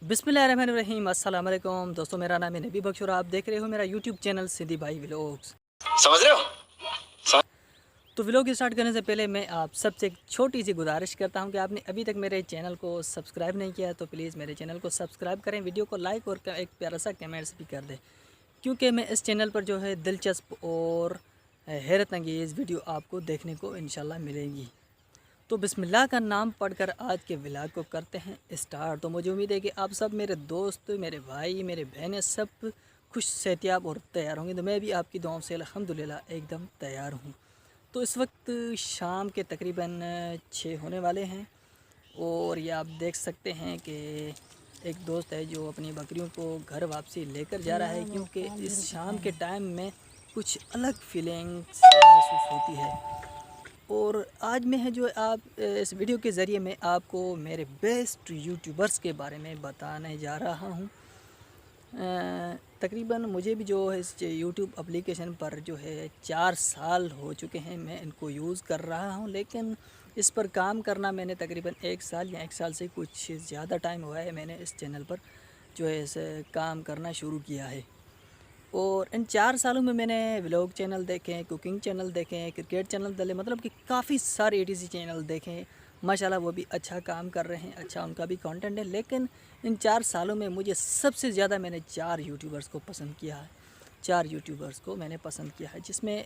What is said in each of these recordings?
बिस्मिल्लाहिर्रहमानिर्रहीम अस्सलाम वालेकुम दोस्तों, मेरा नाम है नबी बख्श और आप देख रहे हो मेरा यूट्यूब चैनल सिंधी भाई व्लॉग्स। समझ रहे हो। तो व्लॉग स्टार्ट करने से पहले मैं आप सबसे एक छोटी सी गुजारिश करता हूं कि आपने अभी तक मेरे चैनल को सब्सक्राइब नहीं किया है तो प्लीज़ मेरे चैनल को सब्सक्राइब करें, वीडियो को लाइक और एक प्यारा सा कमेंट्स भी कर दें, क्योंकि मैं इस चैनल पर जो है दिलचस्प और हैरत अंगेज़ वीडियो आपको देखने को इंशाल्लाह मिलेंगी। तो बिस्मिल्लाह का नाम पढ़कर आज के व्लॉग को करते हैं स्टार्ट। तो मुझे उम्मीद है कि आप सब मेरे दोस्त, मेरे भाई, मेरे बहनें सब खुश सेहतियाब और तैयार होंगे। तो मैं भी आपकी दुआओं से अल्हम्दुलिल्लाह एकदम तैयार हूँ। तो इस वक्त शाम के तकरीबन 6 होने वाले हैं और ये आप देख सकते हैं कि एक दोस्त है जो अपनी बकरियों को घर वापसी लेकर जा रहा है, क्योंकि इस शाम के टाइम में कुछ अलग फीलिंग्स महसूस होती है। और आज मैं है जो आप इस वीडियो के ज़रिए मैं आपको मेरे बेस्ट यूट्यूबर्स के बारे में बताने जा रहा हूँ। तकरीबन मुझे भी जो है इस यूट्यूब एप्लीकेशन पर जो है 4 साल हो चुके हैं मैं इनको यूज़ कर रहा हूँ, लेकिन इस पर काम करना मैंने तकरीबन 1 साल या 1 साल से कुछ ज़्यादा टाइम हुआ है मैंने इस चैनल पर जो है इस काम करना शुरू किया है। और इन 4 सालों में मैंने व्लॉग चैनल देखे, कुकिंग चैनल देखे, क्रिकेट चैनल डले, मतलब कि काफ़ी सारे एटीसी चैनल देखे। माशाल्लाह वो भी अच्छा काम कर रहे हैं, अच्छा उनका भी कंटेंट है। लेकिन इन 4 सालों में मुझे सबसे ज़्यादा मैंने 4 यूट्यूबर्स को पसंद किया है। 4 यूट्यूबर्स को मैंने पसंद किया है, जिसमें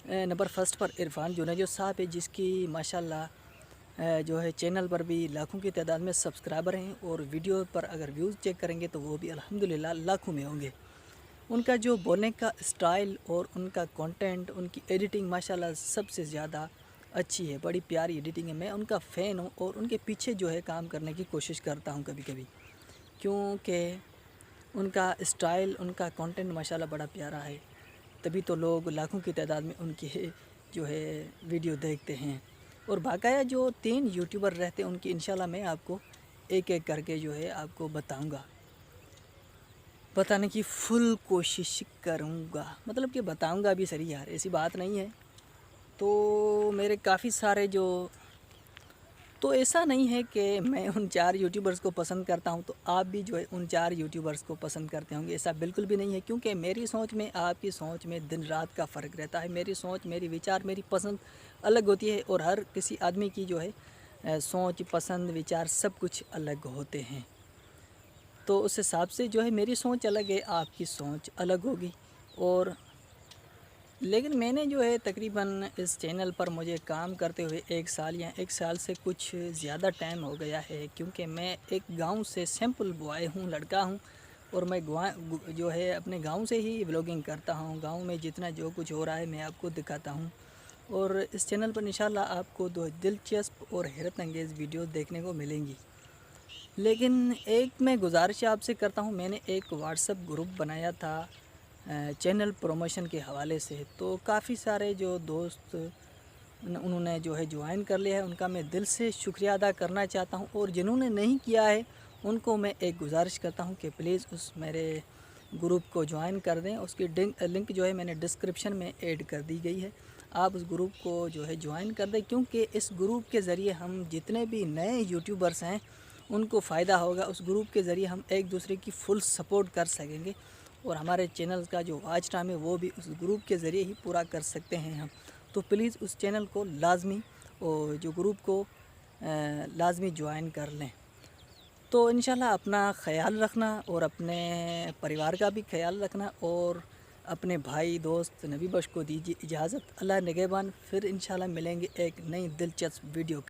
नंबर फर्स्ट पर इरफान जुनेजो साहब है, जिसकी माशाल्लाह जो है चैनल पर भी लाखों की तादाद में सब्सक्राइबर हैं और वीडियो पर अगर व्यूज़ चेक करेंगे तो वो भी अल्हम्दुलिल्लाह लाखों में होंगे। उनका जो बोलने का स्टाइल और उनका कंटेंट, उनकी एडिटिंग माशाल्लाह सबसे ज़्यादा अच्छी है, बड़ी प्यारी एडिटिंग है। मैं उनका फ़ैन हूँ और उनके पीछे जो है काम करने की कोशिश करता हूँ कभी कभी, क्योंकि उनका स्टाइल, उनका कंटेंट माशाल्लाह बड़ा प्यारा है। तभी तो लोग लाखों की तादाद में उनके जो है वीडियो देखते हैं। और बाकाया जो 3 यूट्यूबर रहते हैं उनकी इंशाल्लाह मैं आपको एक एक करके जो है आपको बताने की फुल कोशिश करूँगा, मतलब कि बताऊँगा भी सही यार, ऐसी बात नहीं है। तो मेरे काफ़ी सारे जो, तो ऐसा नहीं है कि मैं उन 4 यूट्यूबर्स को पसंद करता हूँ तो आप भी जो है उन 4 यूट्यूबर्स को पसंद करते होंगे, ऐसा बिल्कुल भी नहीं है। क्योंकि मेरी सोच में आपकी सोच में दिन रात का फ़र्क रहता है। मेरी सोच, मेरी विचार, मेरी पसंद अलग होती है और हर किसी आदमी की जो है सोच, पसंद, विचार सब कुछ अलग होते हैं। तो उस हिसाब से जो है मेरी सोच अलग है, आपकी सोच अलग होगी। और लेकिन मैंने जो है तकरीबन इस चैनल पर मुझे काम करते हुए 1 साल या 1 साल से कुछ ज़्यादा टाइम हो गया है, क्योंकि मैं एक गांव से सिंपल बॉय हूँ, लड़का हूँ। और मैं जो है अपने गांव से ही व्लॉगिंग करता हूँ। गांव में जितना जो कुछ हो रहा है मैं आपको दिखाता हूँ। और इस चैनल पर इंशाल्लाह आपको दो दिलचस्प और हैरत अंगेज़ वीडियो देखने को मिलेंगी। लेकिन एक मैं गुजारिश आपसे करता हूँ, मैंने एक व्हाट्सएप ग्रुप बनाया था चैनल प्रमोशन के हवाले से, तो काफ़ी सारे जो दोस्त उन्होंने जो है ज्वाइन कर लिया है, उनका मैं दिल से शुक्रिया अदा करना चाहता हूँ। और जिन्होंने नहीं किया है उनको मैं एक गुजारिश करता हूँ कि प्लीज़ उस मेरे ग्रुप को ज्वाइन कर दें। उसकी लिंक जो है मैंने डिस्क्रिप्शन में ऐड कर दी गई है, आप उस ग्रुप को जो है ज्वाइन कर दें, क्योंकि इस ग्रुप के ज़रिए हम जितने भी नए यूट्यूबर्स हैं उनको फ़ायदा होगा। उस ग्रुप के ज़रिए हम एक दूसरे की फुल सपोर्ट कर सकेंगे और हमारे चैनल का जो वॉच टाइम है वो भी उस ग्रुप के ज़रिए ही पूरा कर सकते हैं हम। तो प्लीज़ उस चैनल को लाजमी और जो ग्रुप को लाजमी ज्वाइन कर लें। तो इंशाल्लाह अपना ख़याल रखना और अपने परिवार का भी ख्याल रखना और अपने भाई दोस्त नबी बख्श को दीजिए इजाज़त। अल्लाह निगहबान। फिर इंशाल्लाह मिलेंगे एक नई दिलचस्प वीडियो।